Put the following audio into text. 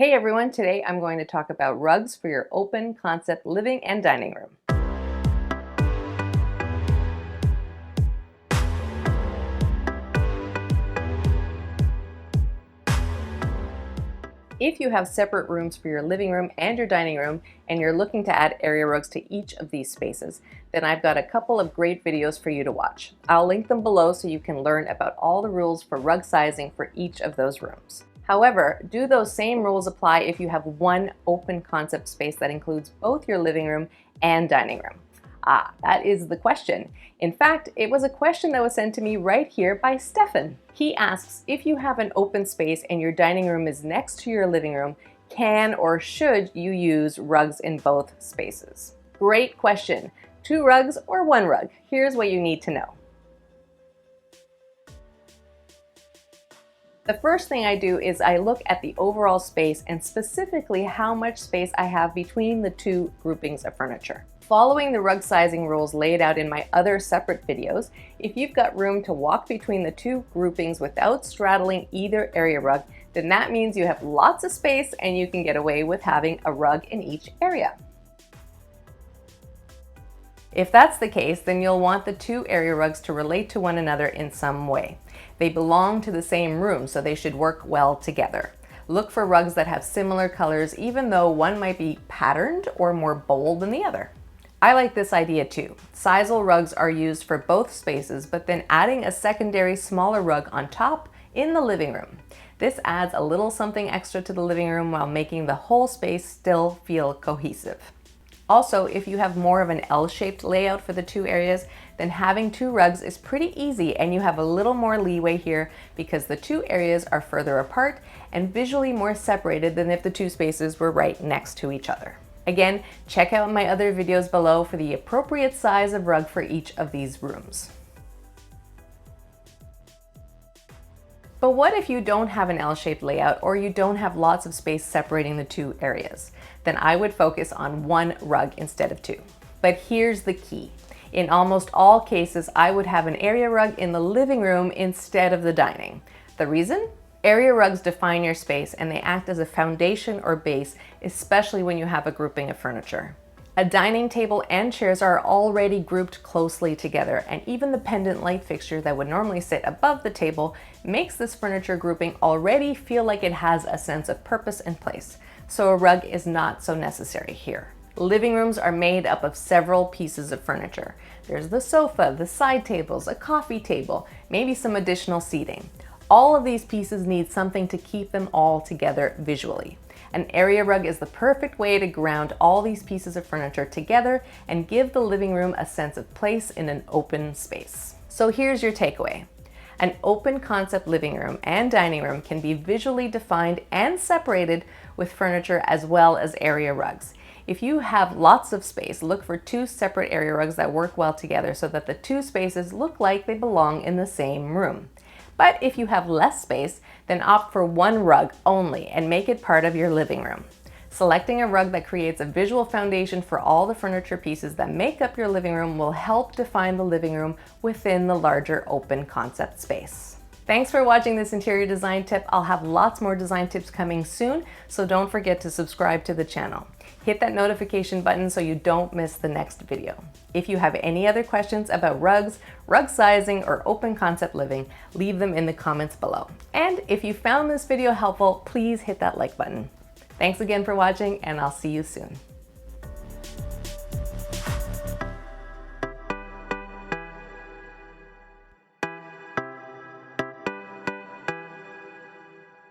Hey everyone, today I'm going to talk about rugs for your open concept living and dining room. If you have separate rooms for your living room and your dining room, and you're looking to add area rugs to each of these spaces, then I've got a couple of great videos for you to watch. I'll link them below so you can learn about all the rules for rug sizing for each of those rooms. However, do those same rules apply if you have one open concept space that includes both your living room and dining room? That is the question. In fact, it was a question that was sent to me right here by Stefan. He asks, if you have an open space and your dining room is next to your living room, can or should you use rugs in both spaces? Great question. 2 rugs or 1 rug? Here's what you need to know. The first thing I do is I look at the overall space and specifically how much space I have between the 2 groupings of furniture. Following the rug sizing rules laid out in my other separate videos, if you've got room to walk between the 2 groupings without straddling either area rug, then that means you have lots of space and you can get away with having a rug in each area. If that's the case, then you'll want the 2 area rugs to relate to one another in some way. They belong to the same room, so they should work well together. Look for rugs that have similar colors, even though one might be patterned or more bold than the other. I like this idea too. Sisal rugs are used for both spaces, but then adding a secondary smaller rug on top in the living room. This adds a little something extra to the living room while making the whole space still feel cohesive. Also, if you have more of an L-shaped layout for the 2 areas, then having 2 rugs is pretty easy and you have a little more leeway here because the 2 areas are further apart and visually more separated than if the 2 spaces were right next to each other. Again, check out my other videos below for the appropriate size of rug for each of these rooms. But what if you don't have an L-shaped layout or you don't have lots of space separating the 2 areas? Then I would focus on 1 rug instead of 2. But here's the key. In almost all cases, I would have an area rug in the living room instead of the dining. The reason? Area rugs define your space and they act as a foundation or base, especially when you have a grouping of furniture. A dining table and chairs are already grouped closely together, and even the pendant light fixture that would normally sit above the table makes this furniture grouping already feel like it has a sense of purpose and place, so a rug is not so necessary here. Living rooms are made up of several pieces of furniture. There's the sofa, the side tables, a coffee table, maybe some additional seating. All of these pieces need something to keep them all together visually. An area rug is the perfect way to ground all these pieces of furniture together and give the living room a sense of place in an open space. So here's your takeaway. An open concept living room and dining room can be visually defined and separated with furniture as well as area rugs. If you have lots of space, look for 2 separate area rugs that work well together so that the 2 spaces look like they belong in the same room. But if you have less space, then opt for 1 rug only and make it part of your living room. Selecting a rug that creates a visual foundation for all the furniture pieces that make up your living room will help define the living room within the larger open concept space. Thanks for watching this interior design tip. I'll have lots more design tips coming soon, so don't forget to subscribe to the channel. Hit that notification button so you don't miss the next video. If you have any other questions about rugs, rug sizing, or open concept living, leave them in the comments below. And if you found this video helpful, please hit that like button. Thanks again for watching, and I'll see you soon.